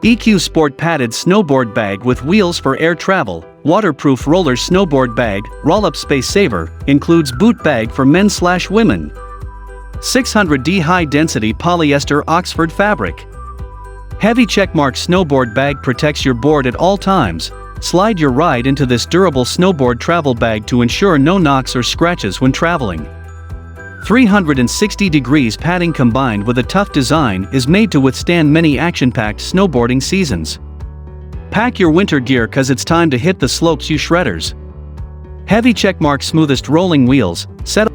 EQ Sport Padded Snowboard Bag with wheels for air travel, waterproof roller snowboard bag, roll-up space saver, includes boot bag for men/women. 600D high-density polyester Oxford fabric. Heavy checkmark snowboard bag protects your board at all times. Slide your ride into this durable snowboard travel bag to ensure no knocks or scratches when traveling. 360 degrees padding combined with a tough design is made to withstand many action-packed snowboarding seasons. Pack your winter gear cause it's time to hit the slopes, you shredders. Heavy checkmark smoothest rolling wheels, set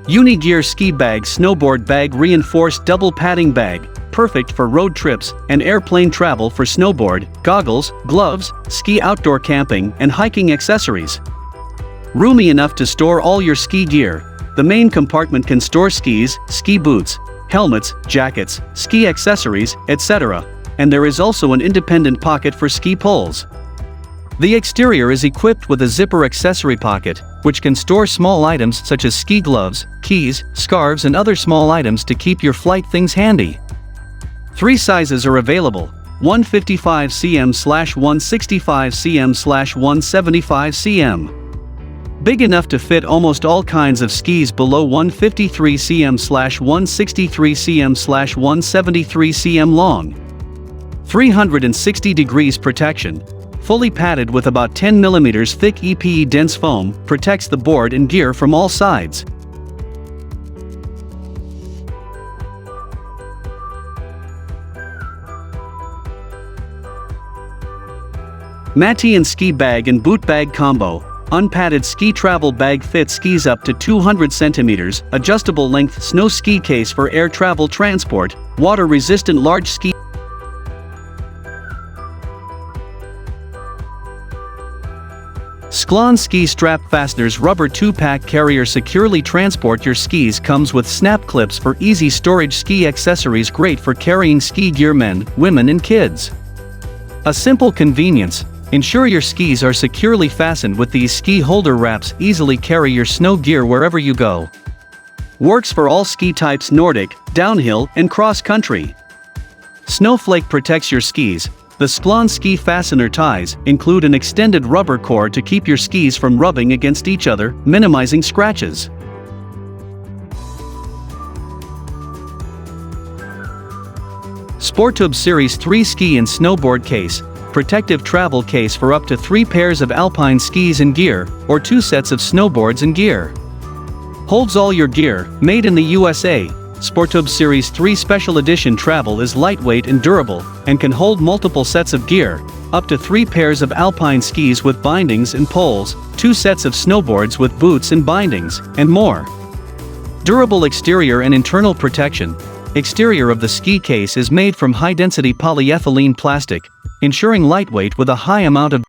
Unigear ski bag snowboard bag reinforced double padding bag, perfect for road trips and airplane travel for snowboard, goggles, gloves, ski outdoor camping and hiking accessories. Roomy enough to store all your ski gear. The main compartment can store skis, ski boots, helmets, jackets, ski accessories, etc. And there is also an independent pocket for ski poles. The exterior is equipped with a zipper accessory pocket, which can store small items such as ski gloves, keys, scarves and other small items to keep your flight things handy. 3 sizes are available: 155 cm/165 cm/175 cm. Big enough to fit almost all kinds of skis below 153 cm/163 cm/173 cm long. 360 degrees protection. Fully padded with about 10 mm thick EPE dense foam, protects the board and gear from all sides. Matein ski bag and boot bag combo. Unpadded ski travel bag fits skis up to 200 cm, adjustable length snow ski case for air travel transport, water resistant large ski. Sklon ski strap fasteners rubber 2-pack carrier securely transport your skis. Comes with snap clips for easy storage. Ski accessories great for carrying ski gear, men, women and kids. A simple convenience. Ensure your skis are securely fastened with these ski holder wraps. Easily carry your snow gear wherever you go. Works for all ski types: Nordic, downhill and cross country. Snowflake protects your skis. The Sklon ski fastener ties include an extended rubber core to keep your skis from rubbing against each other, minimizing scratches. Sportube Series 3 ski and snowboard case, protective travel case for up to 3 pairs of alpine skis and gear, or 2 sets of snowboards and gear. Holds all your gear, made in the USA. Sportube Series 3 Special Edition travel is lightweight and durable, and can hold multiple sets of gear, up to 3 pairs of alpine skis with bindings and poles, 2 sets of snowboards with boots and bindings, and more. Durable exterior and internal protection. Exterior of the ski case is made from high-density polyethylene plastic, ensuring lightweight with a high amount of